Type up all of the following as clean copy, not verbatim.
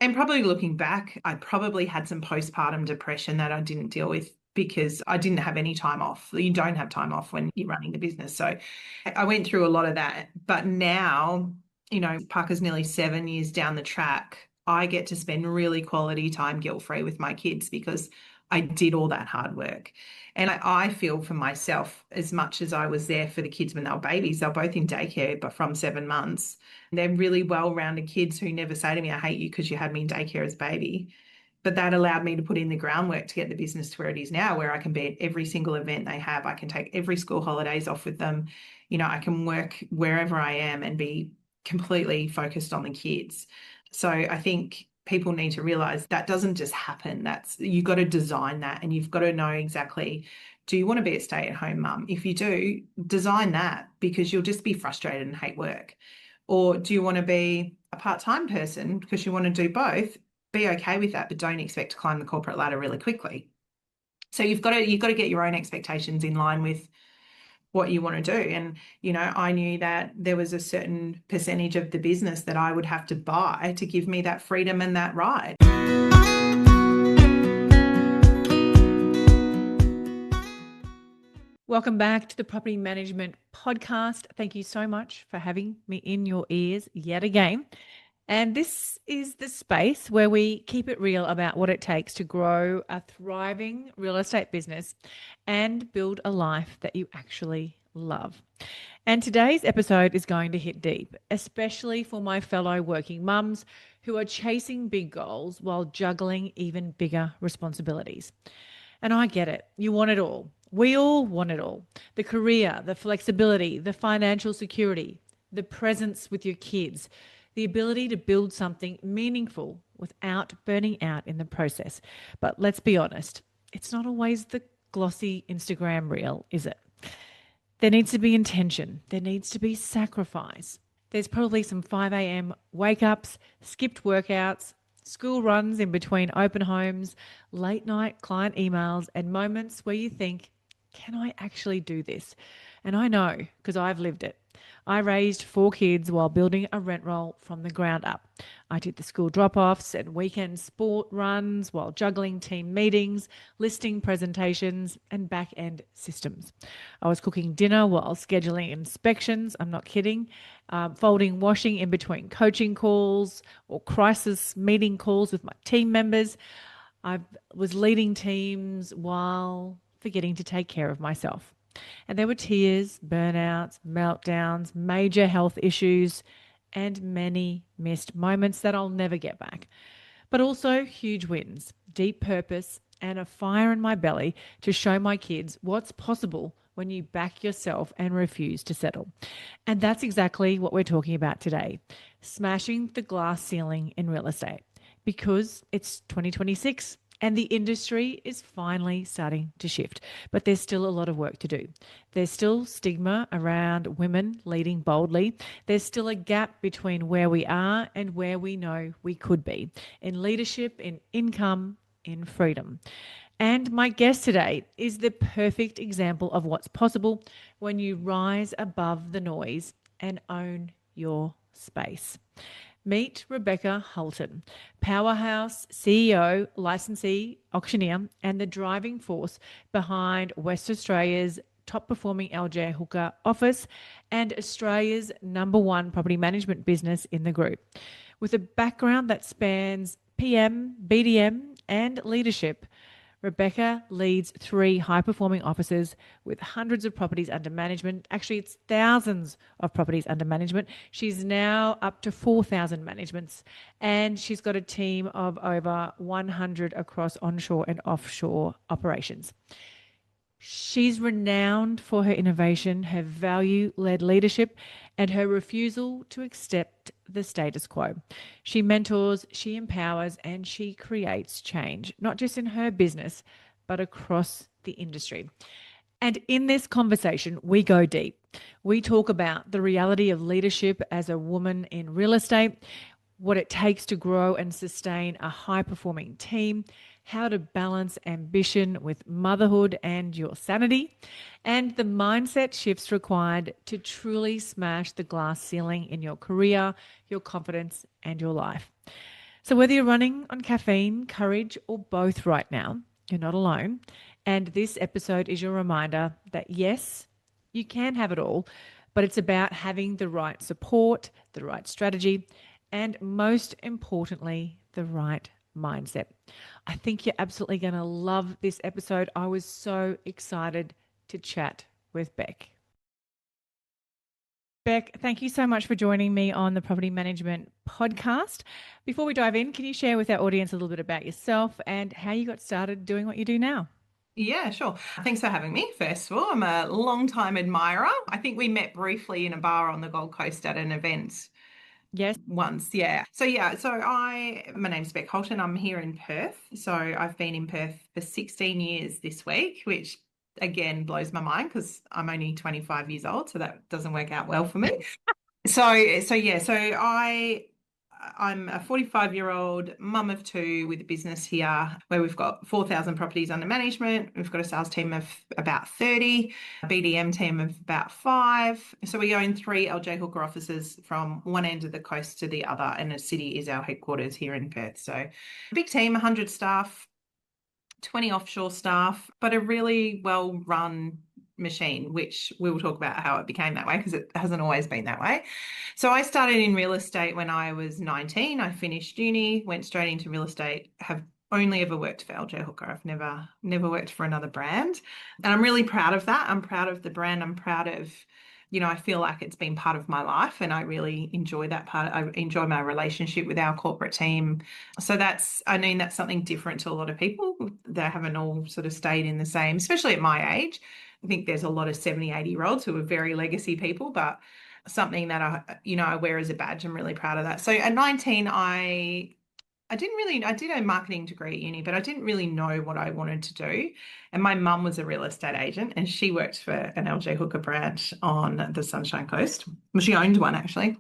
And probably looking back, I probably had some postpartum depression that I didn't deal with because I didn't have any time off. You don't have time off when you're running the business. So I went through a lot of that. But now, Parker's nearly 7 years down the track. I get to spend really quality time guilt-free with my kids because I did all that hard work. And I feel for myself as much as I was there for the kids when they were babies. They're both in daycare, but from 7 months. They're really well-rounded kids who never say to me, I hate you because you had me in daycare as a baby. But that allowed me to put in the groundwork to get the business to where it is now, where I can be at every single event they have. I can take every school holidays off with them. I can work wherever I am and be completely focused on the kids. So I think people need to realize that doesn't just happen. You've got to design that, and you've got to know exactly, do you want to be a stay-at-home mum? If you do, design that, because you'll just be frustrated and hate work. Or do you want to be a part-time person because you want to do both? Be okay with that, but don't expect to climb the corporate ladder really quickly. So you've got to get your own expectations in line with what you want to do. And, I knew that there was a certain percentage of the business that I would have to buy to give me that freedom and that ride. Welcome back to the Property Management Podcast. Thank you so much for having me in your ears yet again. And this is the space where we keep it real about what it takes to grow a thriving real estate business and build a life that you actually love. And today's episode is going to hit deep, especially for my fellow working mums who are chasing big goals while juggling even bigger responsibilities. And I get it. You want it all. We all want it all. The career, the flexibility, the financial security, the presence with your kids, the ability to build something meaningful without burning out in the process. But let's be honest, it's not always the glossy Instagram reel, is it? There needs to be intention. There needs to be sacrifice. There's probably some 5 a.m. wake-ups, skipped workouts, school runs in between open homes, late night client emails, and moments where you think, can I actually do this? And I know, because I've lived it. I raised 4 kids while building a rent roll from the ground up. I did the school drop-offs and weekend sport runs while juggling team meetings, listing presentations, and back-end systems. I was cooking dinner while scheduling inspections, I'm not kidding, folding washing in between coaching calls or crisis meeting calls with my team members. I was leading teams while forgetting to take care of myself. And there were tears, burnouts, meltdowns, major health issues, and many missed moments that I'll never get back. But also huge wins, deep purpose, and a fire in my belly to show my kids what's possible when you back yourself and refuse to settle. And that's exactly what we're talking about today, smashing the glass ceiling in real estate, because it's 2026. And the industry is finally starting to shift, but there's still a lot of work to do. There's still stigma around women leading boldly. There's still a gap between where we are and where we know we could be in leadership, in income, in freedom. And my guest today is the perfect example of what's possible when you rise above the noise and own your space. Meet Rebecca Halton, powerhouse CEO, licensee, auctioneer, and the driving force behind West Australia's top performing LJ Hooker office and Australia's #1 property management business in the group. With a background that spans PM, BDM, and leadership, Rebecca leads 3 high-performing offices with hundreds of properties under management. Actually, it's thousands of properties under management. She's now up to 4,000 managements, and she's got a team of over 100 across onshore and offshore operations. She's renowned for her innovation, her value-led leadership, and her refusal to accept the status quo. She mentors, she empowers, and she creates change, not just in her business, but across the industry. And in this conversation, we go deep. We talk about the reality of leadership as a woman in real estate, what it takes to grow and sustain a high-performing team, how to balance ambition with motherhood and your sanity, and the mindset shifts required to truly smash the glass ceiling in your career, your confidence, and your life. So, whether you're running on caffeine, courage, or both right now, you're not alone. And this episode is your reminder that yes, you can have it all, but it's about having the right support, the right strategy, and most importantly, the right mindset. I think you're absolutely going to love this episode. I was so excited to chat with Beck. Beck, thank you so much for joining me on the Property Management Podcast. Before we dive in, can you share with our audience a little bit about yourself and how you got started doing what you do now? Yeah, sure. Thanks for having me. First of all, I'm a long-time admirer. I think we met briefly in a bar on the Gold Coast at an event Yes. once. Yeah. My name's Beck Halton. I'm here in Perth. So I've been in Perth for 16 years this week, which again blows my mind because I'm only 25 years old, so that doesn't work out well for me. I'm a 45-year-old mum of two with a business here where we've got 4,000 properties under management. We've got a sales team of about 30, a BDM team of about five. So we own three LJ Hooker offices from one end of the coast to the other, and the city is our headquarters here in Perth. So big team, 100 staff, 20 offshore staff, but a really well run machine, which we will talk about how it became that way because it hasn't always been that way. So I started in real estate when I was 19. I finished uni, went straight into real estate, have only ever worked for LJ Hooker. I've never worked for another brand. And I'm really proud of that. I'm proud of the brand. I'm proud of, I feel like it's been part of my life and I really enjoy that part. I enjoy my relationship with our corporate team. So that's something different to a lot of people. They haven't all sort of stayed in the same, especially at my age. I think there's a lot of 70, 80-year-olds who are very legacy people, but something that I wear as a badge. I'm really proud of that. So at 19, I did a marketing degree at uni, but I didn't really know what I wanted to do. And my mum was a real estate agent and she worked for an LJ Hooker branch on the Sunshine Coast. Well, she owned one actually.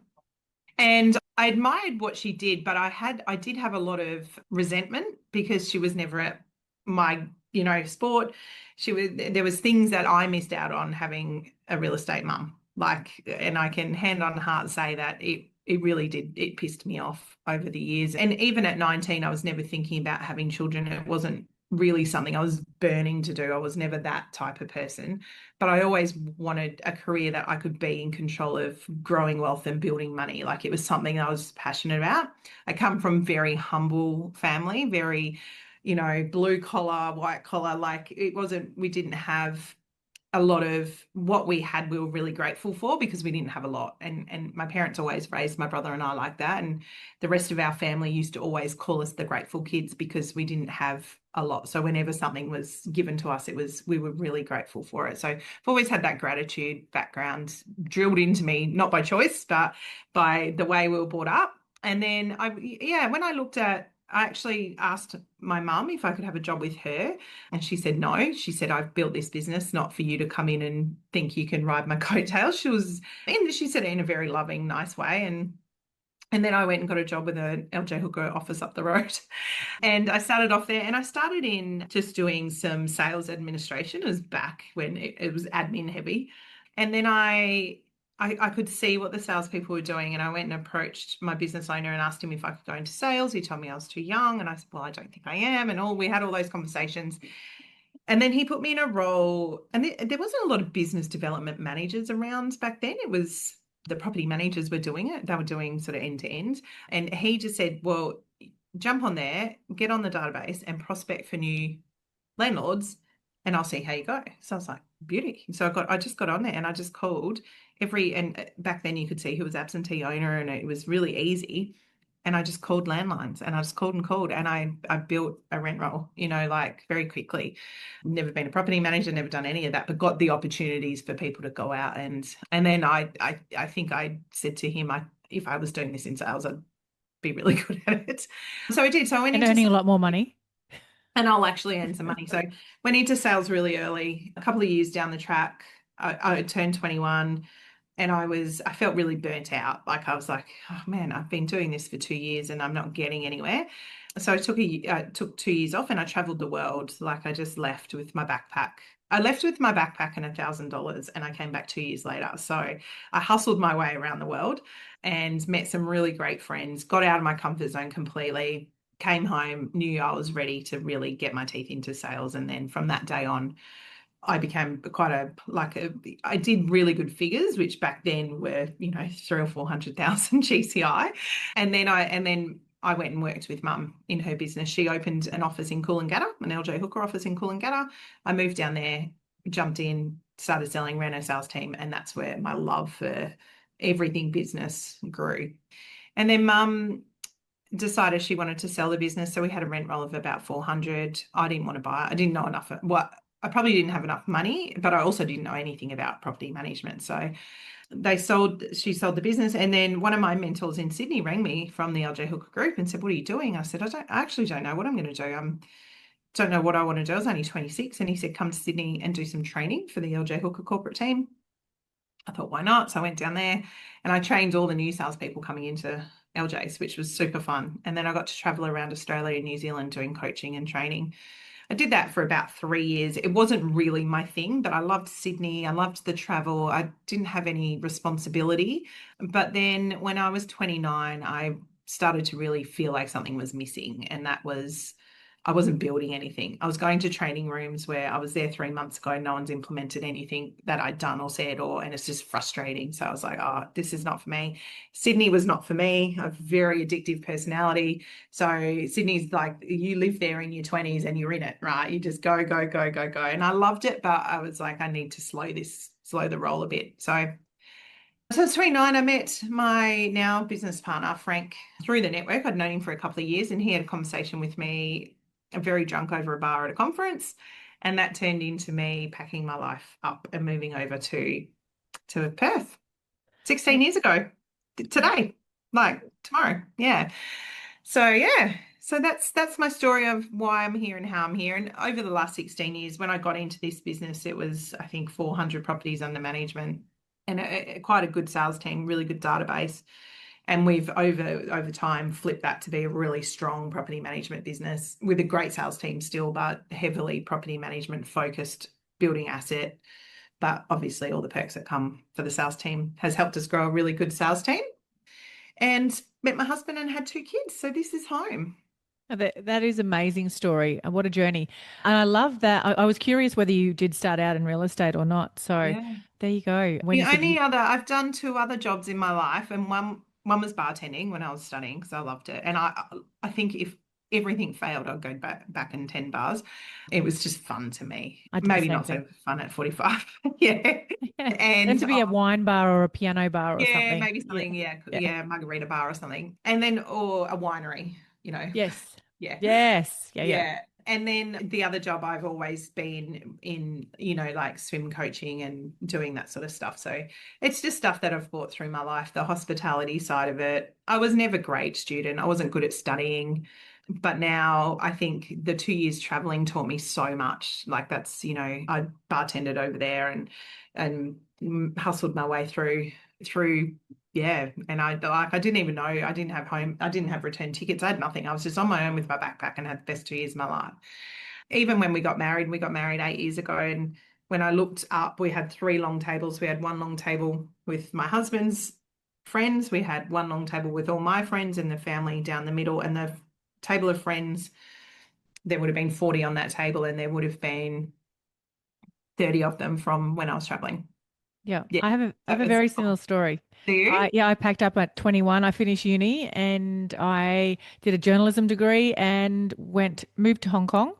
And I admired what she did, but I did have a lot of resentment because she was never at my, sport. There was things that I missed out on having a real estate mum. Like, and I can hand on heart say that it really did. It pissed me off over the years. And even at 19, I was never thinking about having children. It wasn't really something I was burning to do. I was never that type of person. But I always wanted a career that I could be in control of growing wealth and building money. Like it was something I was passionate about. I come from very humble family, very, blue collar, white collar. Like we didn't have a lot of what we had we were really grateful for because we didn't have a lot, and my parents always raised my brother and I like that, and the rest of our family used to always call us the grateful kids because we didn't have a lot. So whenever something was given to us, we were really grateful for it. So I've always had that gratitude background drilled into me, not by choice but by the way we were brought up. And then when I actually asked my mum if I could have a job with her. And she said, no. She said, I've built this business not for you to come in and think you can ride my coattails. And she said it in a very loving, nice way. And then I went and got a job with an LJ Hooker office up the road. And I started off there and I started in just doing some sales administration. It was back when it was admin heavy. And then I could see what the salespeople were doing, and I went and approached my business owner and asked him if I could go into sales. He told me I was too young, and I said, "Well, I don't think I am." And we had all those conversations, and then he put me in a role, and there wasn't a lot of business development managers around back then. It was the property managers were doing it; they were doing sort of end to end, and he just said, "Well, jump on there, get on the database, and prospect for new landlords, and I'll see how you go." So I was like, beauty. So I just got on there and I just called and back then you could see who was absentee owner and it was really easy. And I just called landlines and I just called and called and I built a rent roll, like very quickly. Never been a property manager, never done any of that, but got the opportunities for people to go out and then I think I said to him, if I was doing this in sales, I'd be really good at it. So I did. So I went And into earning a lot more money. and I'll actually earn some money. So went into sales really early. A couple of years down the track, I turned 21 and I felt really burnt out. Like I was like, oh man, I've been doing this for 2 years and I'm not getting anywhere. So I took 2 years off and I traveled the world. Like I just left with my backpack I left with my backpack and $1,000 and I came back 2 years later. So I hustled my way around the world and met some really great friends, got out of my comfort zone completely, came home, knew I was ready to really get my teeth into sales. And then from that day on, I became quite I did really good figures, which back then were, three or 400,000 GCI. And then I went and worked with mum in her business. She opened an office in Coolangatta, an LJ Hooker office in Coolangatta. I moved down there, jumped in, started selling, ran a sales team, and that's where my love for everything business grew. And then mum decided she wanted to sell the business. So we had a rent roll of about 400. I didn't want to buy it. I didn't know enough. Well, I probably didn't have enough money, but I also didn't know anything about property management. So she sold the business. And then one of my mentors in Sydney rang me from the LJ Hooker group and said, "What are you doing?" I said, I actually don't know what I'm going to do. Don't know what I want to do. I was only 26. And he said, "Come to Sydney and do some training for the LJ Hooker corporate team." I thought, why not? So I went down there and I trained all the new salespeople coming into LJ's, which was super fun. And then I got to travel around Australia and New Zealand doing coaching and training. I did that for about 3 years. It wasn't really my thing, but I loved Sydney. I loved the travel. I didn't have any responsibility. But then when I was 29, I started to really feel like something was missing. And that was, I wasn't building anything. I was going to training rooms where I was there 3 months ago. No one's implemented anything that I'd done or said, and it's just frustrating. So I was like, oh, this is not for me. Sydney was not for me. I have a very addictive personality. So Sydney's like, you live there in your 20s and you're in it, right? You just go, go, go, go, go. And I loved it, but I was like, I need to slow the roll a bit. So at 29, I met my now business partner, Frank, through the network. I'd known him for a couple of years, and he had a conversation with me, very drunk over a bar at a conference. And that turned into me packing my life up and moving over to Perth 16 years ago, today, like tomorrow. Yeah. So yeah. So that's my story of why I'm here and how I'm here. And over the last 16 years, when I got into this business, it was, I think, 400 properties under management and quite a good sales team, really good database. And we've over time flipped that to be a really strong property management business with a great sales team still, but heavily property management focused, building asset. But obviously all the perks that come for the sales team has helped us grow a really good sales team. And met my husband and had 2 kids. So this is home. That is amazing story. And what a journey. And I love that. I was curious whether you did start out in real estate or not. So Yeah. there you go. When The you said you, only other, I've done two other jobs in my life, and one was bartending when I was studying because I loved it. And I think if everything failed, I'd go back and 10 bars. It was just fun to me. I did the Maybe same not thing. so fun at 45. Yeah. Yeah. Then And to be a wine bar or a piano bar or yeah, something. maybe Yeah. something, yeah, Yeah. yeah, margarita bar or something. And then or a winery, Yes. Yeah. Yes. Yeah. Yeah. Yeah. And then the other job I've always been in, like swim coaching and doing that sort of stuff. So it's just stuff that I've brought through my life, the hospitality side of it. I was never a great student. I wasn't good at studying. But now I think the 2 years traveling taught me so much. Like that's, I bartended over there and hustled my way through yeah, and I didn't even know I didn't have I didn't have return tickets. I had nothing. I was just on my own with my backpack and had the best 2 years of my life. Even when we got married 8 years ago, and when I looked up, we had three long tables. We had one long table with my husband's friends. We had one long table with all my friends and the family down the middle, and the table of friends, there would have been 40 on that table, and there would have been 30 of them from when I was traveling. Yeah. Yeah, I have that a was. very similar story. Do you? I packed up at 21. I finished uni and I did a journalism degree and moved to Hong Kong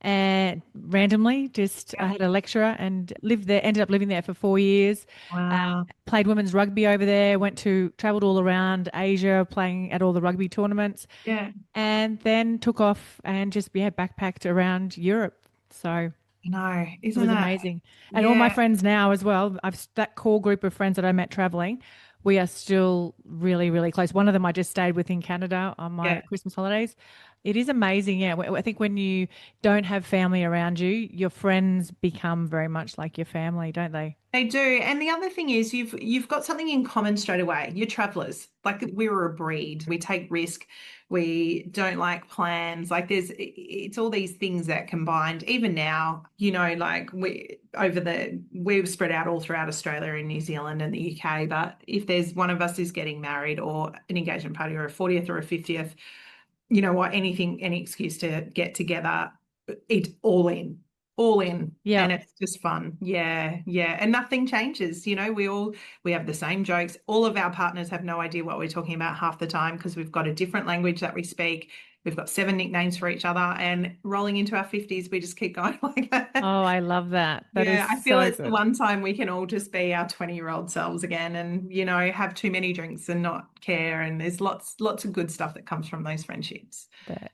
and randomly just I Yeah. had a lecturer and ended up living there for 4 years. Wow. Played women's rugby over there, traveled all around Asia playing at all the rugby tournaments, Yeah. and then took off and just, yeah, backpacked around Europe. So No, it isn't was that? amazing. And all my Yeah, friends now as well, that core group of friends that I met traveling, we are still really, really close. One of them I just stayed with in Canada on my yeah. Christmas holidays. It is amazing. Yeah. I think when you don't have family around you, your friends become very much like your family, don't they? They do. And the other thing is you've got something in common straight away. You're travelers. Like we were a breed. We take risk. We don't like plans. Like it's all these things that combined, even now, like we've spread out all throughout Australia and New Zealand and the UK. But if there's one of us is getting married or an engagement party or a 40th or a 50th, you know what, anything, any excuse to get together, it's all in. Yeah. And it's just fun. Yeah, yeah. And nothing changes. We have the same jokes. All of our partners have no idea what we're talking about half the time because we've got a different language that we speak. We've got 7 nicknames for each other. And rolling into our 50s, we just keep going like that. Oh, I love that. That is Yeah, I feel so it's the good. one time we can all just be our 20-year-old selves again and, have too many drinks and not care. And there's lots of good stuff that comes from those friendships.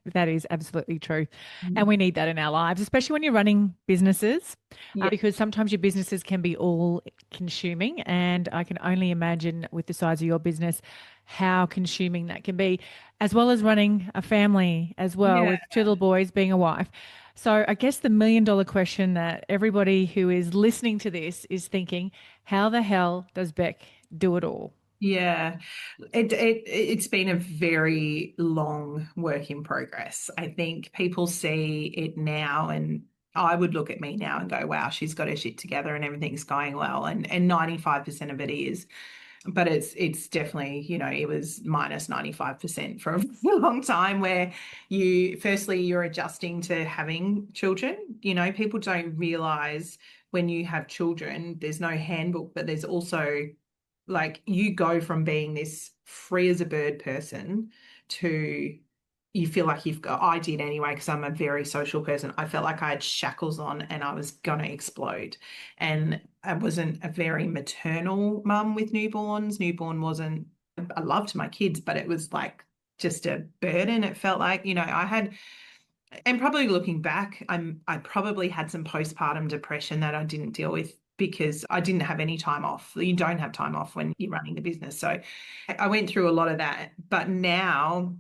That is absolutely true. And Mm. we need that in our lives, especially when you're running businesses, Yeah. because sometimes your businesses can be all consuming. And I can only imagine with the size of your business how consuming that can be, as well as running a family as well Yeah. with two little boys, being a wife. So I guess the $1 million question that everybody who is listening to this is thinking, how the hell does Beck do it all? Yeah. It's been a very long work in progress. I think people see it now, and I would look at me now and go, wow, she's got her shit together and everything's going well. And 95% of it is. But it's definitely, it was minus 95% for a really long time where you're adjusting to having children. People don't realize when you have children, there's no handbook, but there's also like you go from being this free as a bird person to you feel like I did anyway, because I'm a very social person. I felt like I had shackles on and I was gonna explode. And I wasn't a very maternal mum with newborns. Newborn wasn't, I loved my kids, but it was like just a burden. It felt like, and probably looking back, I probably had some postpartum depression that I didn't deal with because I didn't have any time off. You don't have time off when you're running the business. So I went through a lot of that. But now,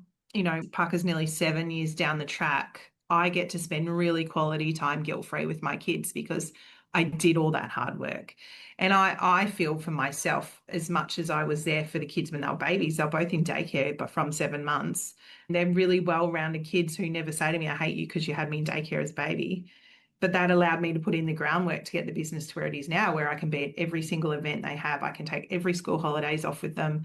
Parker's nearly 7 years down the track. I get to spend really quality time guilt-free with my kids because I did all that hard work. And I feel for myself as much as I was there for the kids when they were babies. They're both in daycare, but from 7 months. They're really well-rounded kids who never say to me, I hate you because you had me in daycare as a baby. But that allowed me to put in the groundwork to get the business to where it is now, where I can be at every single event they have. I can take every school holidays off with them.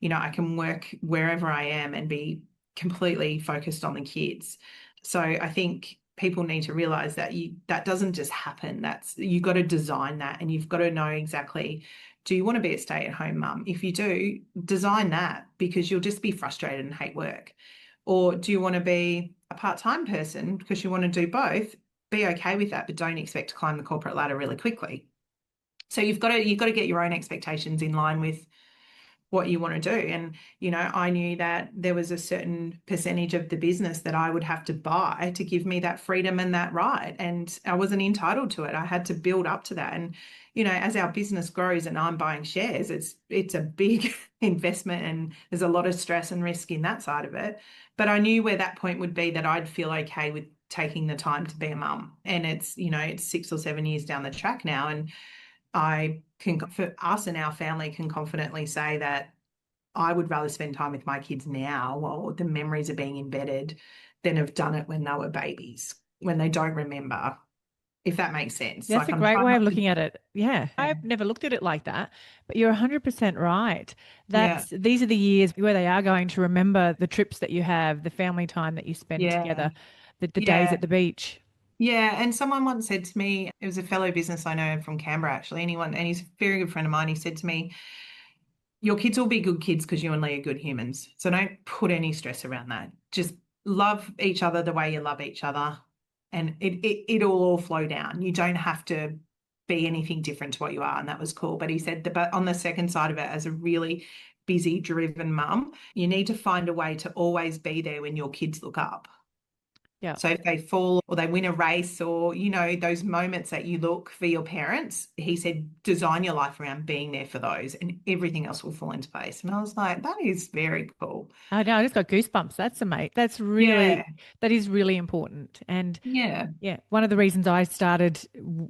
I can work wherever I am and be completely focused on the kids. So I think people need to realize that that doesn't just happen. You've got to design that and you've got to know exactly, do you want to be a stay-at-home mum? If you do, design that because you'll just be frustrated and hate work. Or do you want to be a part-time person because you want to do both? Be okay with that, but don't expect to climb the corporate ladder really quickly. So you've got to get your own expectations in line with what you want to do. And, I knew that there was a certain percentage of the business that I would have to buy to give me that freedom and that right. And I wasn't entitled to it. I had to build up to that. And, as our business grows and I'm buying shares, it's a big investment and there's a lot of stress and risk in that side of it. But I knew where that point would be that I'd feel okay with taking the time to be a mum. And it's 6 or 7 years down the track now. And I can, for us and our family, can confidently say that I would rather spend time with my kids now while the memories are being embedded than have done it when they were babies, when they don't remember, if that makes sense. That's Like a I'm great trying way of not to, looking at it. Yeah. yeah, I've never looked at it like that, but you're 100% right. yeah, These are the years where they are going to remember the trips that you have, the family time that you spend yeah, together, the days yeah. at the beach. Yeah, and someone once said to me, it was a fellow business I know from Canberra actually, and he's a very good friend of mine. He said to me, your kids will be good kids because you and Lee are good humans. So don't put any stress around that. Just love each other the way you love each other, and it'll all flow down. You don't have to be anything different to what you are, and that was cool. But he said that, but on the second side of it, as a really busy, driven mum, you need to find a way to always be there when your kids look up. Yeah. So if they fall or they win a race or, those moments that you look for your parents, he said, design your life around being there for those and everything else will fall into place. And I was like, that is very cool. I know, I just got goosebumps. That's amazing. Yeah. That is really important. And Yeah. yeah, one of the reasons I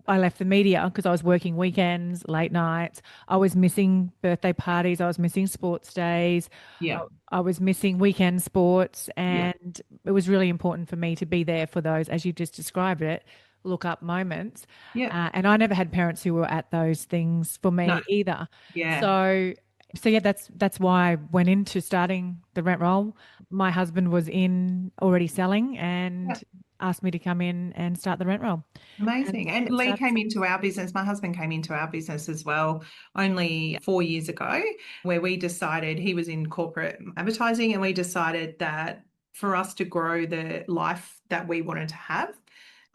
left the media because I was working weekends, late nights. I was missing birthday parties. I was missing sports days. Yeah. I was missing weekend sports. Yeah. And it was really important for me to be there for those, as you just described it, look up moments. Yeah. And I never had parents who were at those things for No. me either. Yeah. So yeah, that's why I went into starting the rent roll. My husband was in already selling Yeah. and asked me to come in and start the rent roll and Amazing. And get Lee started. came into our business. My husband came into our business as well, only 4 years ago, where we decided he was in corporate advertising and we decided that for us to grow the life that we wanted to have,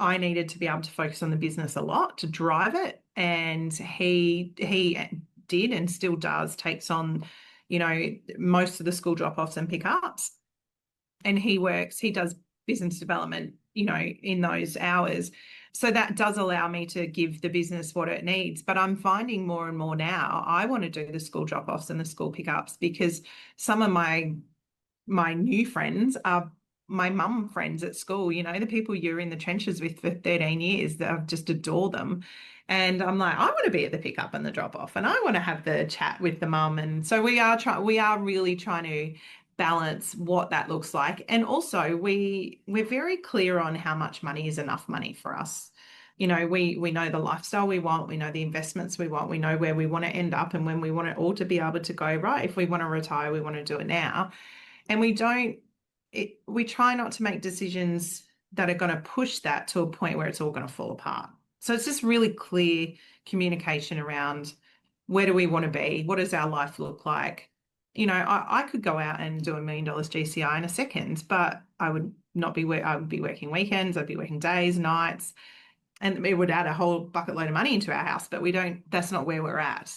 I needed to be able to focus on the business a lot to drive it. And he did and still does, takes on, most of the school drop-offs and pickups. And he does business development, in those hours. So that does allow me to give the business what it needs. But I'm finding more and more now, I want to do the school drop-offs and the school pickups because some of my new friends are my mum friends at school, the people you're in the trenches with for 13 years that I just adore them. And I'm like, I want to be at the pickup and the drop off and I want to have the chat with the mum. And so we are really trying to balance what that looks like. And also we're very clear on how much money is enough money for us. We know the lifestyle we want, we know the investments we want, we know where we want to end up and when we want it all to be able to go right. If we want to retire, we want to do it now. And we try not to make decisions that are going to push that to a point where it's all going to fall apart. So it's just really clear communication around where do we want to be? What does our life look like? I could go out and do $1 million GCI in a second, but I would be working weekends, I'd be working days, nights, and it would add a whole bucket load of money into our house, but that's not where we're at.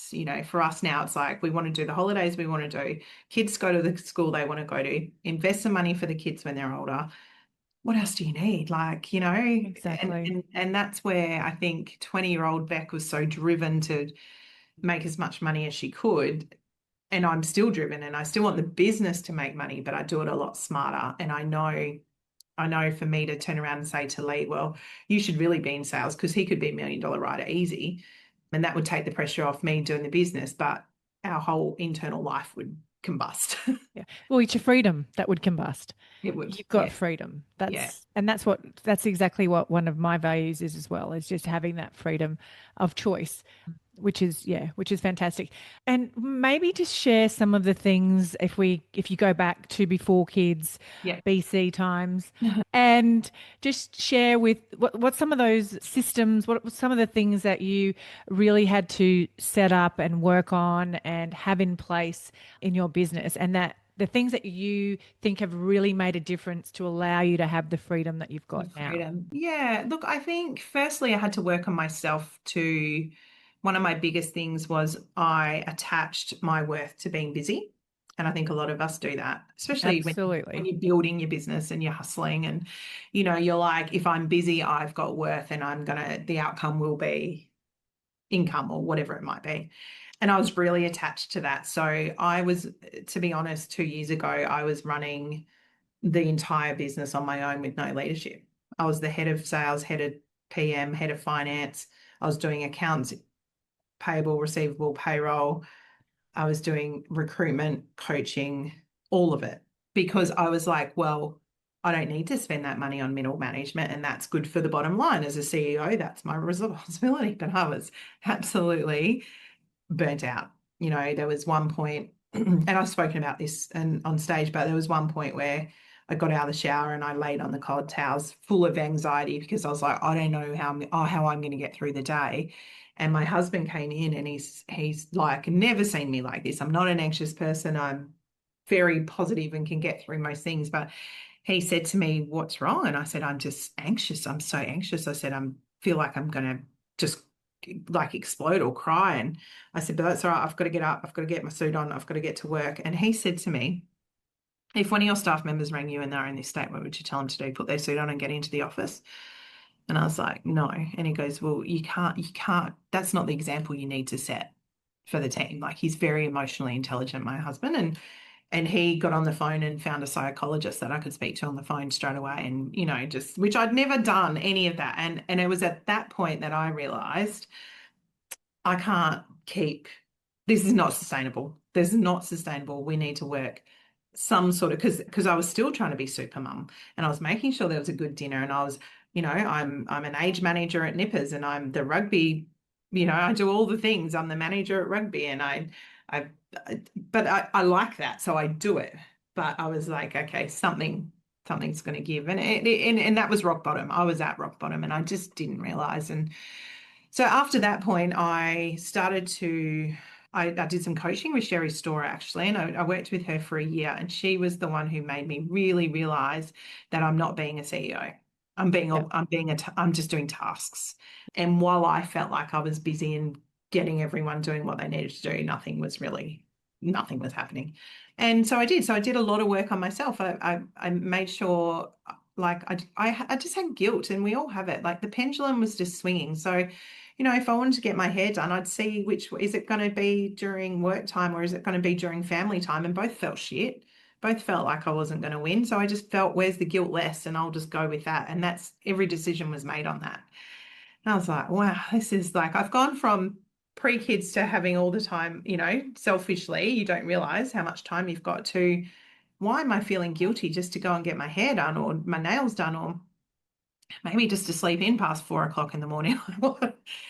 For us now, it's like we want to do the holidays, we want to do kids go to the school they want to go to, invest some money for the kids when they're older. What else do you need? Exactly. And that's where I think 20-year-old Beck was so driven to make as much money as she could. And I'm still driven and I still want the business to make money, but I do it a lot smarter. And I know for me to turn around and say to Lee, well, you should really be in sales because he could be $1 million rider easy. And that would take the pressure off me doing the business, but our whole internal life would combust. Yeah. Well, it's your freedom that would combust. It would. You've got Yeah. freedom. Yeah. That's exactly what one of my values is as well, is just having that freedom of choice, which is fantastic. And maybe just share some of the things if you go back to before kids, Yeah. BC times, and just share with what some of those systems, what some of the things that you really had to set up and work on and have in place in your business, and that the things that you think have really made a difference to allow you to have the freedom that you've The got now. freedom. Yeah. Look, I think firstly, I had to work on myself to one of my biggest things was I attached my worth to being busy. And I think a lot of us do that, especially when Absolutely. you're building your business and you're hustling and, you're like, if I'm busy, I've got worth and the outcome will be income or whatever it might be. And I was really attached to that. So to be honest, 2 years ago, I was running the entire business on my own with no leadership. I was the head of sales, head of PM, head of finance. I was doing accounts, payable, receivable, payroll. I was doing recruitment, coaching, all of it because I was like, well, I don't need to spend that money on middle management. And that's good for the bottom line. As a CEO, that's my responsibility. But I was absolutely burnt out. There was one point, and I've spoken about this and on stage, but there was one point where I got out of the shower and I laid on the cold towels full of anxiety because I was like, I don't know how I'm going to get through the day. And my husband came in and he's like never seen me like this. I'm not an anxious person. I'm very positive and can get through most things. But he said to me, "What's wrong?" And I said, "I'm just anxious. I'm so anxious." I said, "I feel like I'm going to just like explode or cry." And I said, "But that's all right. I've got to get up. I've got to get my suit on. I've got to get to work." And he said to me, if one of your staff members rang you and they're in this state, what would you tell them to do? Put their suit on and get into the office? And I was like, no. And he goes, well, you can't, that's not the example you need to set for the team. Like he's very emotionally intelligent, my husband, and he got on the phone and found a psychologist that I could speak to on the phone straight away. And, just which I'd never done any of that. And it was at that point that I realized I can't keep, this is not sustainable. This is not sustainable. We need to work some sort of, because I was still trying to be super mum and I was making sure there was a good dinner and I was, I'm an age manager at Nippers and I'm the rugby, I do all the things. I'm the manager at rugby and I, but I like that. So I do it. But I was like, okay, something's going to give. And that was rock bottom. I was at rock bottom and I just didn't realize. And so after that point, I did some coaching with Sherry Storer actually, and I worked with her for a year, and she was the one who made me really realize that I'm not being a CEO. Yeah. I'm just doing tasks. And while I felt like I was busy and getting everyone doing what they needed to do, nothing was happening. And so I did. So I did a lot of work on myself. I made sure like I just had guilt and we all have it. Like the pendulum was just swinging. So if I wanted to get my hair done, I'd see which is it going to be during work time or is it going to be during family time? And both felt shit. Both felt like I wasn't going to win. So I just felt, where's the guilt less? And I'll just go with that. And that's every decision was made on that. And I was like, wow, this is like, I've gone from pre-kids to having all the time, selfishly, you don't realize how much time you've got to, why am I feeling guilty just to go and get my hair done or my nails done or maybe just to sleep in past 4 o'clock in the morning.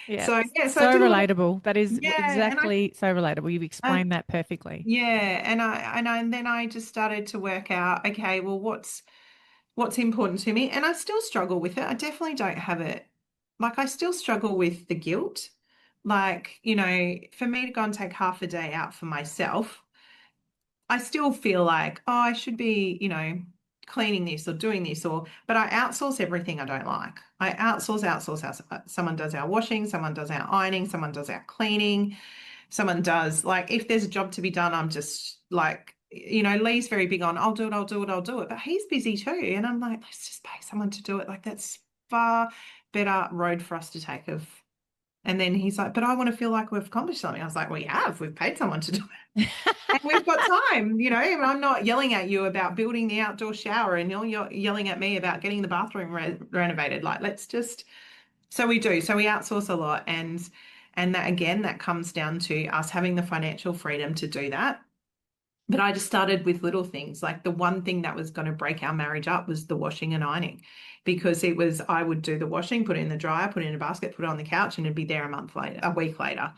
Yeah. So yeah, so I So did a lot of relatable. That is yeah, exactly so relatable. You've I explained that perfectly. yeah, and then I just started to work out, okay, well, what's important to me, and I still struggle with it. I definitely don't have it. Like I still struggle with the guilt. Like, for me to go and take half a day out for myself, I still feel like, oh, I should be, cleaning this or doing this but I outsource everything I don't like. I outsource. Someone does our washing, someone does our ironing, someone does our cleaning, someone does like if there's a job to be done, I'm just like, Lee's very big on, I'll do it, I'll do it, I'll do it. But he's busy too. And I'm like, let's just pay someone to do it. Like that's far better road for us to take of. And then he's like, but I want to feel like we've accomplished something. I was like, we've paid someone to do it. And we've got time, and I'm not yelling at you about building the outdoor shower and you're yelling at me about getting the bathroom renovated. Like, let's just, so we do. So we outsource a lot. And that again, that comes down to us having the financial freedom to do that. But I just started with little things. Like the one thing that was going to break our marriage up was the washing and ironing because I would do the washing, put it in the dryer, put it in a basket, put it on the couch, and it'd be there a week later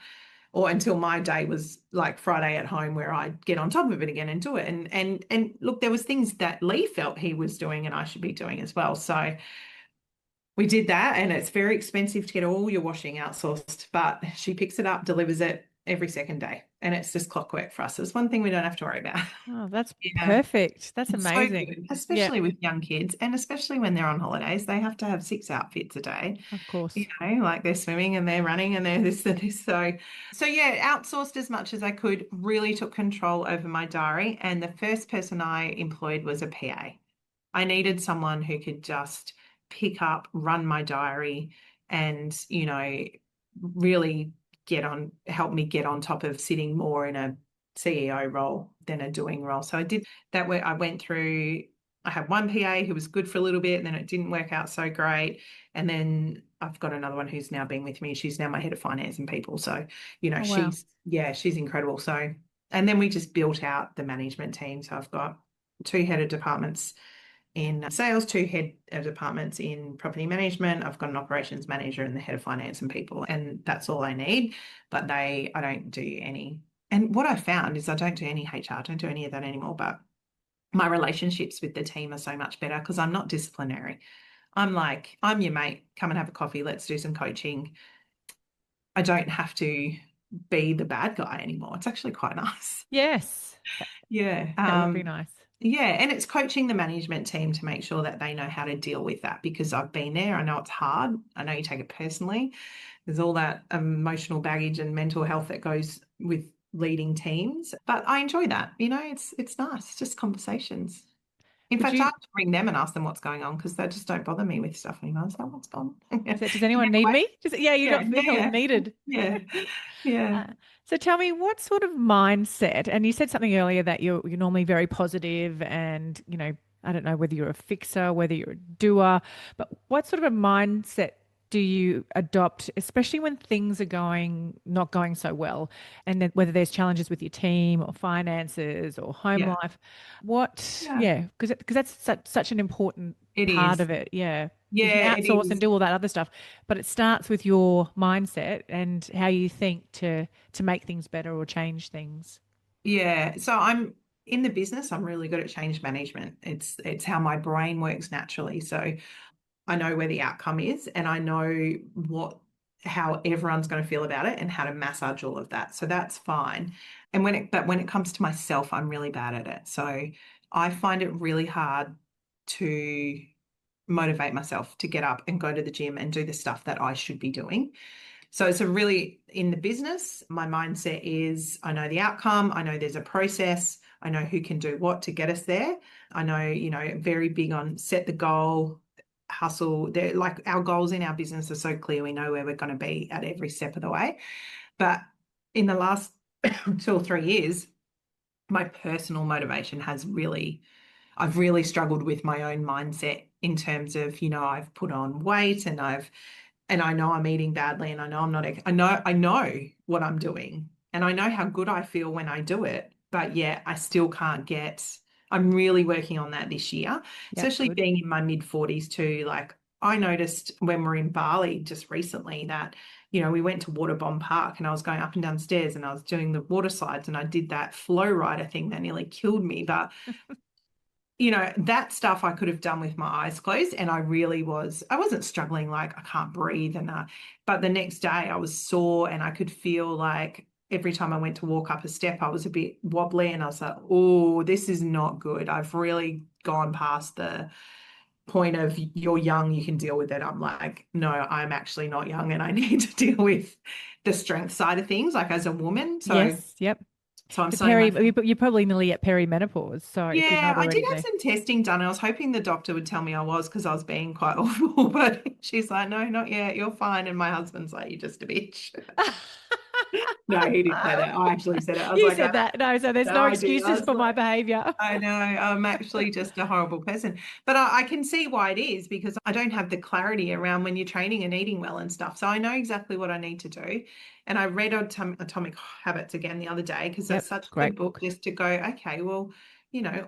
or until my day was like Friday at home where I'd get on top of it again and do it. And look, there was things that Lee felt he was doing and I should be doing as well. So we did that and it's very expensive to get all your washing outsourced, but she picks it up, delivers it every second day. And it's just clockwork for us. It's one thing we don't have to worry about. Oh, that's Yeah. perfect. That's It's so amazing. good, Yeah, especially with young kids and especially when they're on holidays. They have to have 6 outfits a day, of course. like they're swimming and they're running and they're this and this. So yeah, outsourced as much as I could, really took control over my diary. And the first person I employed was a PA. I needed someone who could just pick up, run my diary and, really help me get on top of sitting more in a CEO role than a doing role. So I did that where I had one PA who was good for a little bit and then it didn't work out so great. And then I've got another one who's now been with me. She's now my head of finance and people. So, Oh, wow. she's incredible. So, and then we just built out the management team. So I've got 2 head of departments in sales, 2 head of departments in property management. I've got an operations manager and the head of finance and people, and that's all I need. But I don't do any. And what I found is I don't do any HR, I don't do any of that anymore. But my relationships with the team are so much better because I'm not disciplinary. I'm like, I'm your mate, come and have a coffee, let's do some coaching. I don't have to be the bad guy anymore. It's actually quite nice. Yes, Yeah. that would be nice. Yeah, and it's coaching the management team to make sure that they know how to deal with that because I've been there. I know it's hard. I know you take it personally. There's all that emotional baggage and mental health that goes with leading teams, but I enjoy that. It's nice, just conversations. In Would fact, I you have to ring them and ask them what's going on because they just don't bother me with stuff anymore. So what's gone? Yeah, does anyone need me? Just, yeah, you're yeah, not feeling yeah, needed. yeah, yeah, Uh, so tell me what sort of mindset, and you said something earlier that you're normally very positive and, I don't know whether you're a fixer, whether you're a doer, but what sort of a mindset do you adopt, especially when things are not going so well, and then whether there's challenges with your team or finances or home yeah, life? yeah. Yeah, because that's such an important It part is. of it. Yeah. You can Yeah, it outsource and is. do all that other stuff, but it starts with your mindset and how you think to make things better or change things. Yeah. So I'm in the business. I'm really good at change management. It's how my brain works naturally. So I know where the outcome is, and I know how everyone's going to feel about it and how to massage all of that. So that's fine. But when it comes to myself, I'm really bad at it. So I find it really hard to motivate myself to get up and go to the gym and do the stuff that I should be doing. So it's a really, in the business, my mindset is I know the outcome, I know there's a process, I know who can do what to get us there. I know, very big on set the goal, hustle. They're like our goals in our business are so clear. We know where we're going to be at every step of the way. But in the last 2 or 3 years, my personal motivation I've really struggled with my own mindset in terms of, I've put on weight and I know I'm eating badly and I know I'm not, I know what I'm doing and I know how good I feel when I do it, but yet I still can't I'm really working on that this year, Yep, especially good. being in my mid 40s too. Like I noticed when we're in Bali just recently that, we went to Waterbomb Park and I was going up and down stairs and I was doing the water slides and I did that flow rider thing that nearly killed me. But that stuff I could have done with my eyes closed. And I wasn't struggling like I can't breathe. But the next day I was sore and I could feel like every time I went to walk up a step, I was a bit wobbly and I was like, oh, this is not good. I've really gone past the point of you're young, you can deal with it. I'm like, no, I'm actually not young and I need to deal with the strength side of things, like as a woman. So, Yes, yep. so I'm The starting my you're probably nearly at perimenopause, so if you're Yeah, not I did already have there. some testing done. I was hoping the doctor would tell me I was because I was being quite awful, but she's like, no, not yet. You're fine. And my husband's like, you're just a bitch. No, he didn't say that. I actually said it. I was You like, said that. No, so there's no, no I did. I excuses was for my like, behavior. I know I'm actually just a horrible person. But I can see why it is because I don't have the clarity around when you're training and eating well and stuff. So I know exactly what I need to do. And I read Atomic Habits again the other day because that's Yep, such a good great book book. just to go, okay, well,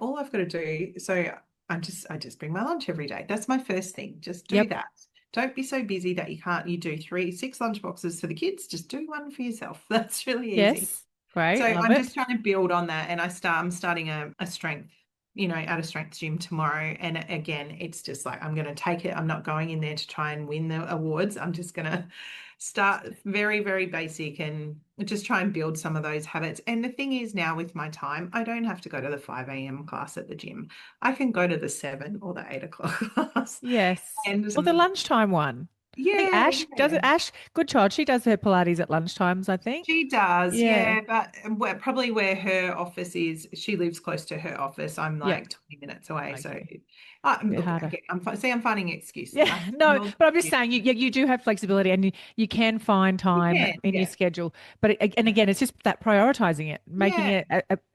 all I've got to do. So I just bring my lunch every day. That's my first thing. Just do Yep. that. Don't be so busy that you do 6 lunch boxes for the kids. Just do one for yourself. That's really easy. Yes. So Great. Love I'm it. just trying to build on that, and I'm starting a strength, at a strength gym tomorrow. And again, it's just like I'm going to take it. I'm not going in there to try and win the awards. I'm just going to start very, very basic and just try and build some of those habits. And the thing is now with my time, I don't have to go to the 5 a.m. class at the gym. I can go to the 7 or the 8 o'clock class. Yes. And Or the lunchtime one. I think yeah, Ash does yeah. it. Ash, good child. She does her Pilates at lunchtimes, I think. She does, Yeah. yeah, but probably where her office is, she lives close to her office. I'm Yep. like 20 minutes away. So, Okay. Bit look, harder. again, I'm finding excuses. Yeah, no, but I'm just saying you do have flexibility and you can find You time can, in your yeah, schedule. But and again, it's just that prioritizing it, making yeah,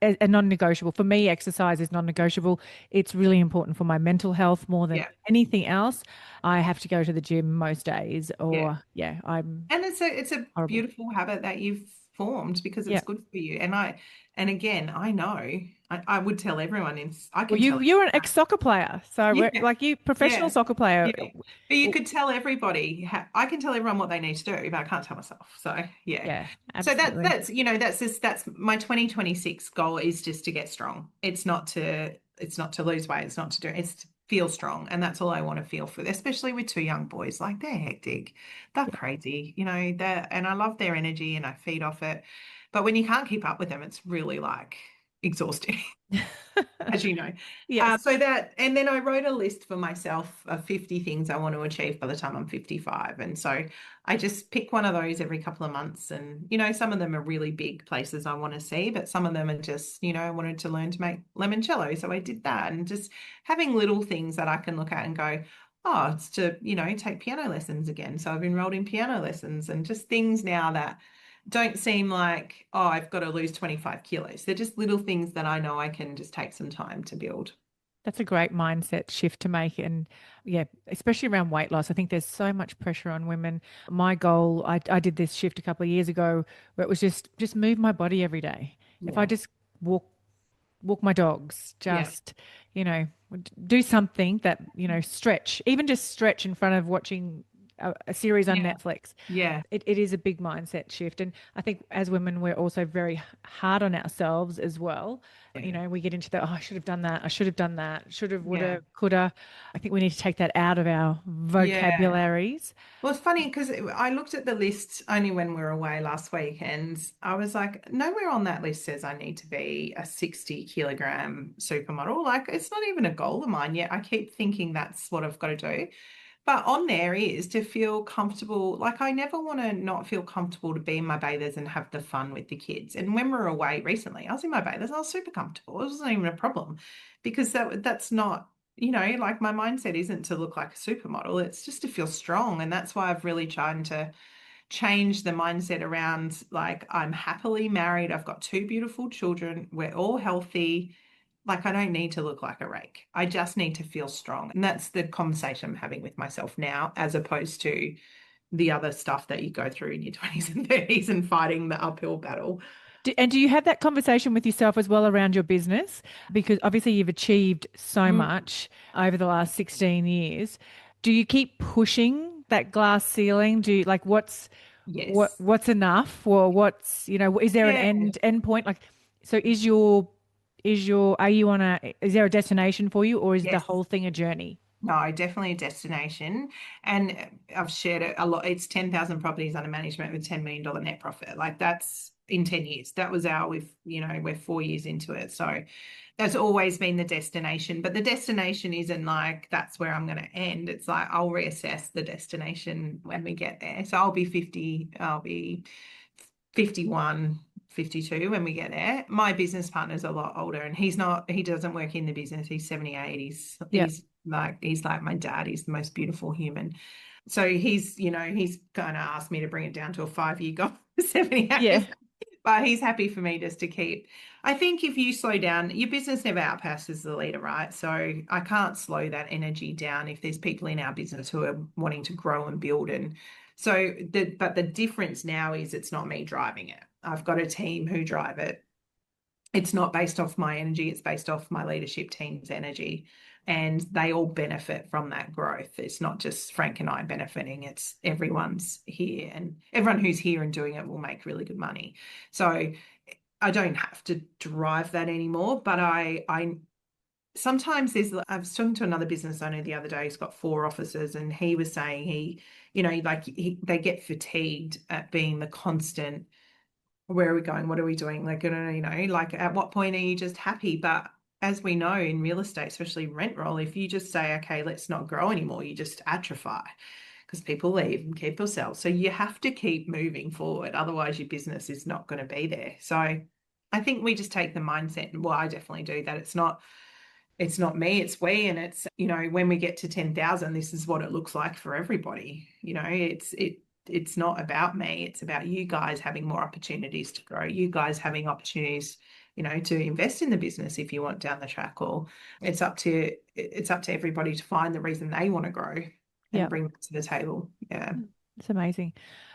it a non-negotiable. For me, exercise is non-negotiable. It's really important for my mental health more than yeah, anything else. I have to go to the gym most days, yeah. or yeah, I'm And it's a horrible. beautiful habit that you've formed because it's Yeah. good for you. And again, I know I would tell everyone I Well, can tell you're an ex-soccer player, so we're yeah, like you, professional yeah, soccer player. yeah. But you could tell everybody, I can tell everyone what they need to do, but I can't tell myself. So yeah. Yeah, So absolutely. that's my 2026 goal is just to get strong. It's not to lose weight. It's to feel strong. And that's all I want to feel for, especially with two young boys. Like they're hectic. They're Yeah. crazy, and I love their energy and I feed off it. But when you can't keep up with them, it's really like exhausting. As you know. Yes. And then I wrote a list for myself of 50 things I want to achieve by the time I'm 55. And so I just pick one of those every couple of months. And, some of them are really big places I want to see, but some of them are just, I wanted to learn to make limoncello. So I did that, and just having little things that I can look at and go, oh, it's to, take piano lessons again. So I've enrolled in piano lessons, and just things now that don't seem like, oh, I've got to lose 25 kilos. They're just little things that I know I can just take some time to build. That's a great mindset shift to make. And yeah, especially around weight loss. I think there's so much pressure on women. My goal, I did this shift a couple of years ago where it was just move my body every day. If I Yeah. just walk my dogs, Yeah. just, you know, do something that, stretch, even just stretch in front of watching a series on Yeah. Netflix. Yeah. It is a big mindset shift. And I think as women, we're also very hard on ourselves as well. Yeah. We get into the, oh, I should have done that. I should have done that. Should have, Yeah. woulda, coulda. I think we need to take that out of our Yeah. vocabularies. Well, it's funny because I looked at the list only when we were away last week, and I was like, nowhere on that list says I need to be a 60-kilogram supermodel. Like, it's not even a goal of mine yet. I keep thinking that's what I've got to do. But on there is to feel comfortable. Like, I never want to not feel comfortable to be in my bathers and have the fun with the kids. And when we were away recently, I was in my bathers. I was super comfortable. It wasn't even a problem, because that's not, like, my mindset isn't to look like a supermodel. It's just to feel strong. And that's why I've really tried to change the mindset around, like, I'm happily married. I've got two beautiful children. We're all healthy. Like, I don't need to look like a rake. I just need to feel strong. And that's the conversation I'm having with myself now, as opposed to the other stuff that you go through in your 20s and 30s and fighting the uphill battle. And do you have that conversation with yourself as well around your business? Because obviously you've achieved so Mm, much over the last 16 years. Do you keep pushing that glass ceiling? Do you like yes. what's enough, or what's, is there an Yeah. end point? Like, so are you on is there a destination for you, or is the Yes. whole thing a journey? No, definitely a destination. And I've shared it a lot. It's 10,000 properties under management with $10 million net profit. Like, that's in 10 years. That was we're 4 years into it. So that's always been the destination. But the destination isn't like that's where I'm going to end. It's like I'll reassess the destination when we get there. So I'll be 50, I'll be 51, 52 when we get there. My business partner's a lot older, and he doesn't work in the business. He's 78. Yeah. He's like my dad. He's the most beautiful human. So he's going to ask me to bring it down to a 5-year goal for Yeah. 78. But he's happy for me just to keep. I think if you slow down, your business never outpasses the leader, right? So I can't slow that energy down if there's people in our business who are wanting to grow and build. And so but the difference now is it's not me driving it. I've got a team who drive it. It's not based off my energy, it's based off my leadership team's energy. And they all benefit from that growth. It's not just Frank and I benefiting, it's everyone's here, and everyone who's here and doing it will make really good money. So I don't have to drive that anymore, but I sometimes I was talking to another business owner the other day. He's got 4 offices, and he was saying they get fatigued at being the constant, where are we going? What are we doing? Like, like, at what point are you just happy? But as we know in real estate, especially rent roll, if you just say, okay, let's not grow anymore, you just atrophy, because people leave and people sell. So you have to keep moving forward. Otherwise, your business is not going to be there. So I think we just take the mindset, and well, I definitely do that. It's not me, it's we. And it's, when we get to 10,000, this is what it looks like for everybody. It's not about me. It's about you guys having more opportunities to grow, you guys having opportunities, to invest in the business if you want down the track. Or it's up to everybody to find the reason they want to grow and Yeah. bring that to the table. Yeah. It's amazing.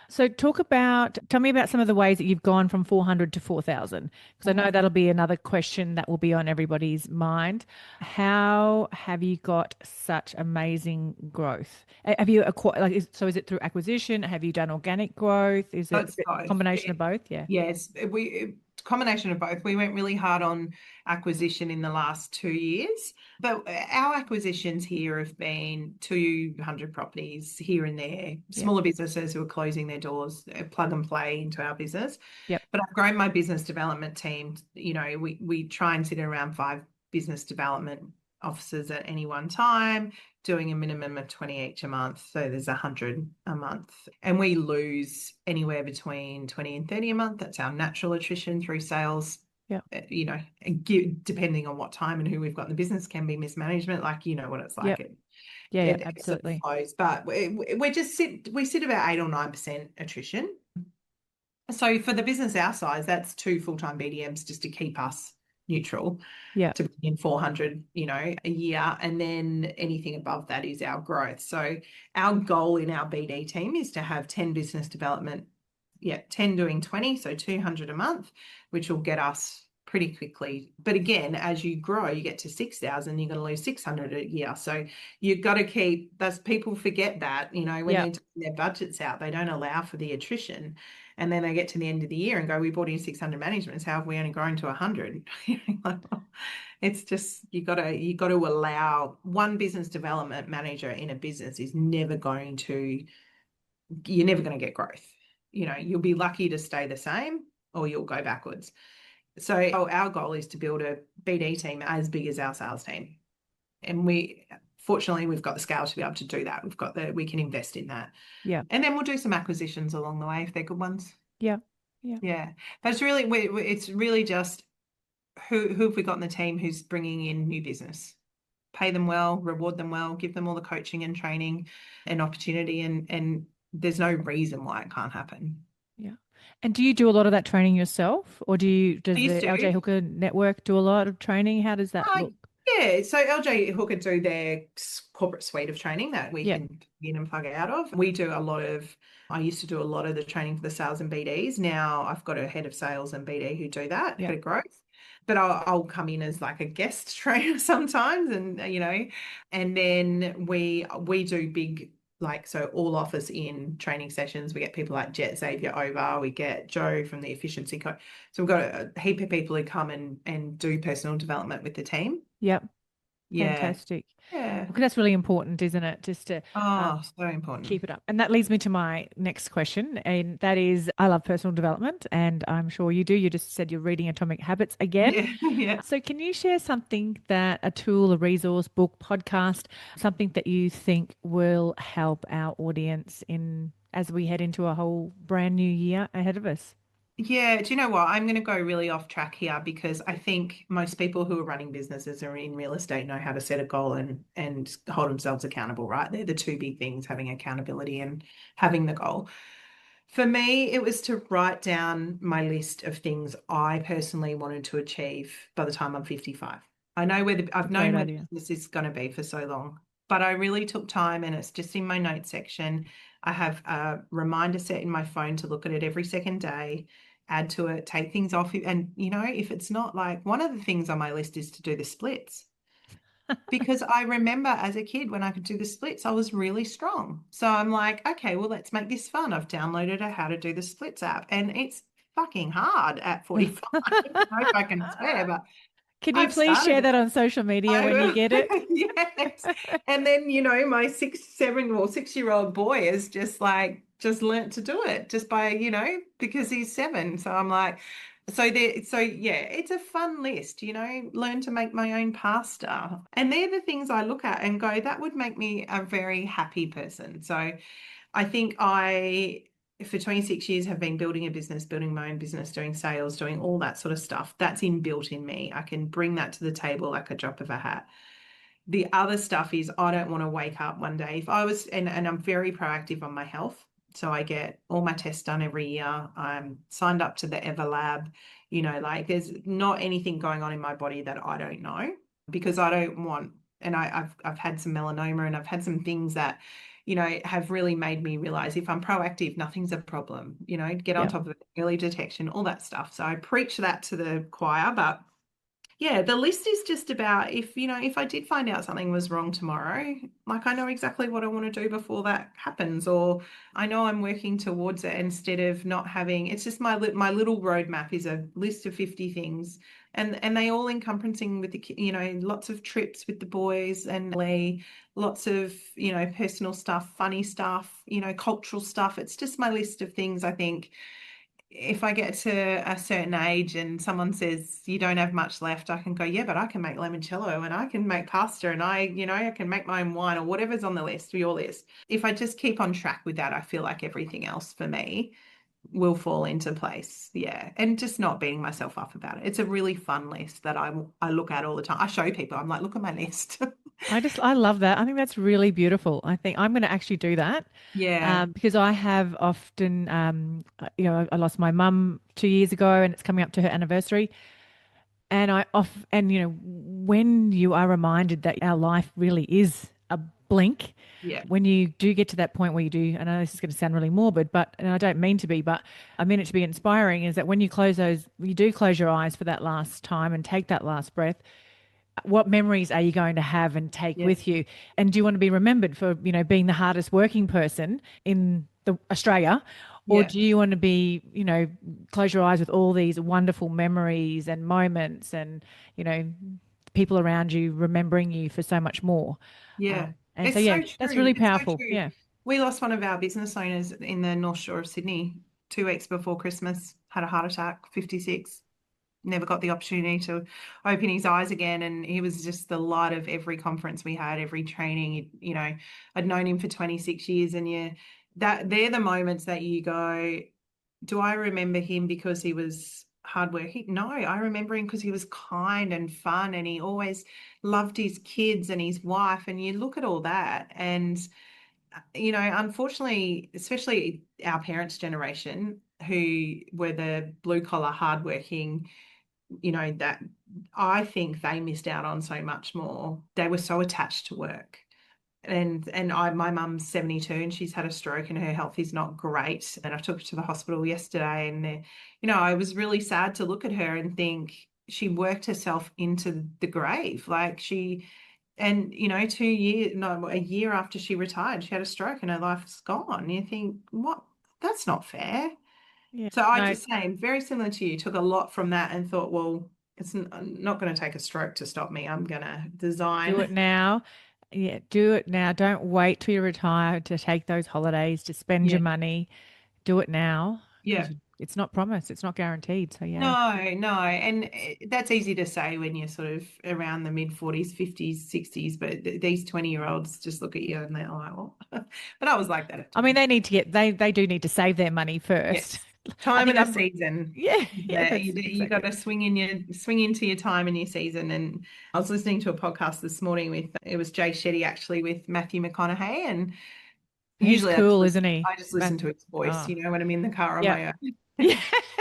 So tell me about some of the ways that you've gone from 400 to 4,000, because I know that'll be another question that will be on everybody's mind. How have you got such amazing growth? Have you acquired, so is it through acquisition? Have you done organic growth? Is So it it's a both. combination of both? Yeah. Yes, combination of both. We went really hard on acquisition in the last 2 years, but our acquisitions here have been 200 properties here and there, Yeah. smaller businesses who are closing their doors, plug and play into our business. Yep. But I've grown my business development team. We try and sit around 5 business development officers at any one time, doing a minimum of 20 each a month. So there's 100 a month. And we lose anywhere between 20 and 30 a month. That's our natural attrition through sales. Yeah. Depending on what time and who we've got in the business, can be mismanagement. Like, you know what it's like. Yep. Yeah, It ebbs and absolutely. flows. But we sit about 8 or 9% attrition. So for the business our size, that's 2 full-time BDMs just to keep us neutral, Yeah. to be in 400, a year. And then anything above that is our growth. So our goal in our BD team is to have 10 business development, 10 doing 20, so 200 a month, which will get us pretty quickly. But again, as you grow, you get to 6,000, you're going to lose 600 a year. So you've got to keep, people forget that, when they're taking their budgets out, they don't allow for the attrition. And then they get to the end of the year and go, we brought in 600 managements. How have we only grown to 100? It's just, you got to allow one business development manager in a business is never going to, you're never going to get growth. You'll be lucky to stay the same or you'll go backwards. So our goal is to build a BD team as big as our sales team. And fortunately, we've got the scale to be able to do that. We can invest in that. Yeah. And then we'll do some acquisitions along the way if they're good ones. Yeah. Yeah. Yeah. But it's really just who have we got in the team who's bringing in new business? Pay them well, reward them well, give them all the coaching and training and opportunity, and there's no reason why it can't happen. Yeah. And do you do a lot of that training yourself, or does I the used LJ to. Hooker network do a lot of training? How does that look? Yeah, so LJ Hooker do their corporate suite of training that we Yeah. can in and plug out of. I used to do a lot of the training for the sales and BDs. Now I've got a head of sales and BD who do that, Yeah. head of growth. But I'll come in as like a guest trainer sometimes, and and then we do big, like, so all office in training sessions. We get people like Jet Xavier over, we get Joe from the efficiency coach. So we've got a heap of people who come and do personal development with the team. Yep. Yeah. Fantastic. Yeah. Well, that's really important, isn't it? Just to So important. keep it up. And that leads me to my next question. And that is, I love personal development, and I'm sure you do. You just said you're reading Atomic Habits again. Yeah. Yeah. So can you share something a tool, a resource, book, podcast, something that you think will help our audience as we head into a whole brand new year ahead of us? Yeah, do you know what? I'm going to go really off track here because I think most people who are running businesses or in real estate know how to set a goal and hold themselves accountable, right? They're the two big things, having accountability and having the goal. For me, it was to write down my list of things I personally wanted to achieve by the time I'm 55. I know I've known where the business is going to be for so long, but I really took time, and it's just in my notes section. I have a reminder set in my phone to look at it every second day, add to it, take things off. And, if it's not, like, one of the things on my list is to do the splits. Because I remember as a kid when I could do the splits, I was really strong. So I'm like, okay, well, let's make this fun. I've downloaded a how to do the splits app, and it's fucking hard at 45. I don't know if I can swear, but Can you I've please share started that it. on social media when you get it? Yes. And then, my 6-year-old boy is just learnt to do it just by, because he's 7. So I'm like, yeah, it's a fun list, learn to make my own pasta. And they're the things I look at and go, that would make me a very happy person. So I think for 26 years, have been building a business, building my own business, doing sales, doing all that sort of stuff. That's inbuilt in me. I can bring that to the table like a drop of a hat. The other stuff is I don't want to wake up one day. If I was, and I'm very proactive on my health. So I get all my tests done every year. I'm signed up to the Everlab. There's not anything going on in my body that I don't know, because I don't want, and I've had some melanoma, and I've had some things that, have really made me realize if I'm proactive, nothing's a problem, get on Yeah. top of it, early detection, all that stuff. So I preach that to the choir, but Yeah, the list is just about if, if I did find out something was wrong tomorrow, like I know exactly what I want to do before that happens, or I know I'm working towards it instead of not having, it's just my little roadmap is a list of 50 things and they all encompassing with lots of trips with the boys and Lee, lots of, personal stuff, funny stuff, cultural stuff. It's just my list of things I think if I get to a certain age and someone says you don't have much left, I can go, yeah, but I can make limoncello and I can make pasta and I can make my own wine or whatever's on the list, your list. If I just keep on track with that, I feel like everything else for me will fall into place. Yeah. And just not beating myself up about it. It's a really fun list that I look at all the time. I show people, I'm like, look at my list. I love that. I think that's really beautiful. I think I'm going to actually do that Yeah. because I have often, I lost my mum 2 years ago and it's coming up to her anniversary. When you are reminded that our life really is a blink, Yeah. when you do get to that point where you do, I know this is going to sound really morbid, but, and I don't mean to be, but I mean it to be inspiring, is that when you do close your eyes for that last time and take that last breath, what memories are you going to have and take Yeah. with you? And do you want to be remembered for, being the hardest working person in Australia? Or Yeah. do you want to be, close your eyes with all these wonderful memories and moments and, people around you remembering you for so much more? Yeah, And so, it's yeah, so that's true. really It's so powerful. true. Yeah. We lost one of our business owners in the North Shore of Sydney 2 weeks before Christmas, had a heart attack, 56. Never got the opportunity to open his eyes again. And he was just the light of every conference we had, every training. I'd known him for 26 years, and they're the moments that you go, do I remember him because he was hardworking? No, I remember him because he was kind and fun and he always loved his kids and his wife. And you look at all that, and, unfortunately, especially our parents' generation, who were the blue collar, hardworking, that I think they missed out on so much more. They were so attached to work. And my mum's 72 and she's had a stroke and her health is not great. And I took her to the hospital yesterday and I was really sad to look at her and think she worked herself into the grave. Like and 2 years, no, a year after she retired, she had a stroke and her life's gone. You think, what? That's not fair. Yeah. So I No, just say, very similar to you, took a lot from that and thought, well, I'm not going to take a stroke to stop me. I'm going to do it design. now. Yeah, do it now. Don't wait till you retire to take those holidays, to spend Yeah. your money. Do it now Yeah. because it's not promised, it's not guaranteed. So yeah. No, no. And that's easy to say when you're sort of around the mid 40s, 50s, 60s, but these 20-year-olds just look at you and they're like, well, but I was like that at I mean, 20. they do need to save their money first. Yes. I Time think and a I'm, season. yeah, yeah, Yeah, that's you got exactly. to swing into your time and your season. And I was listening to a podcast this morning with it was Jay Shetty actually with Matthew McConaughey, and He's usually cool, isn't he? I just listen to his voice, Oh, when I'm in the car on yeah. my own.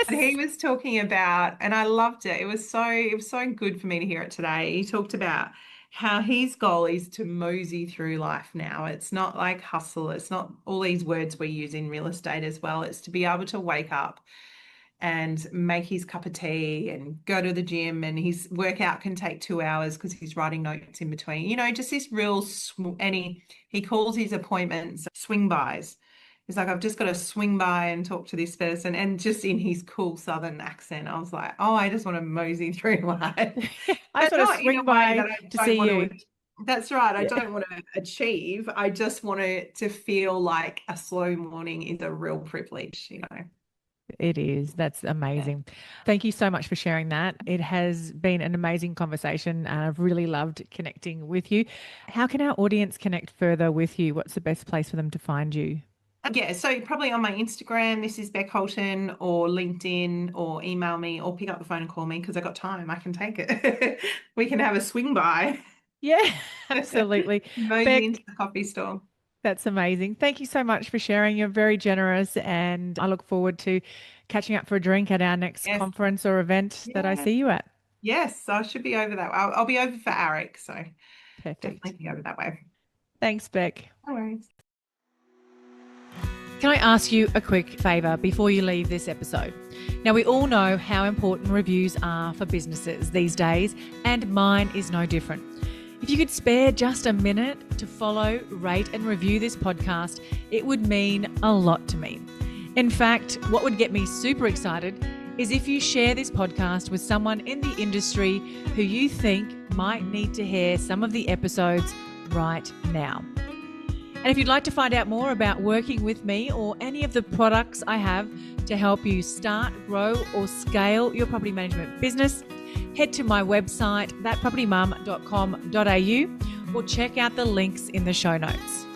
But he Yes. was talking about, and I loved it. It was so good for me to hear it today. He talked about how his goal is to mosey through life now. It's not like hustle. It's not all these words we use in real estate as well. It's to be able to wake up and make his cup of tea and go to the gym, and his workout can take 2 hours because he's writing notes in between. Just this real and he calls his appointments swing bys. He's like, I've just got to swing by and talk to this person, and just in his cool southern accent, I was like, oh, I just want to mosey through life, I but just want to not in a swing way by that I to don't see want you. to. That's right. I Yeah, don't want to achieve. I just want to feel like a slow morning is a real privilege. it is. That's Yeah. amazing. Thank you so much for sharing that. It has been an amazing conversation. And I've really loved connecting with you. How can our audience connect further with you? What's the best place for them to find you? Yeah, so probably on my Instagram, this is Beck Holton, or LinkedIn, or email me, or pick up the phone and call me because I got time. I can take it. We can have a swing by, Yeah, absolutely. mosey into Beck, the coffee store. that's amazing. Thank you so much for sharing. You're very generous, and I look forward to catching up for a drink at our next Yes, conference or event that I yeah, see you at. yes. I should be over that. I'll be over for Arik, so Perfect. definitely be over that way. Thanks, Beck. No worries. Can I ask you a quick favour before you leave this episode? Now, we all know how important reviews are for businesses these days, and mine is no different. If you could spare just a minute to follow, rate and review this podcast, it would mean a lot to me. In fact, what would get me super excited is if you share this podcast with someone in the industry who you think might need to hear some of the episodes right now. And if you'd like to find out more about working with me or any of the products I have to help you start, grow or scale your property management business, head to my website, thatpropertymum.com.au, or check out the links in the show notes.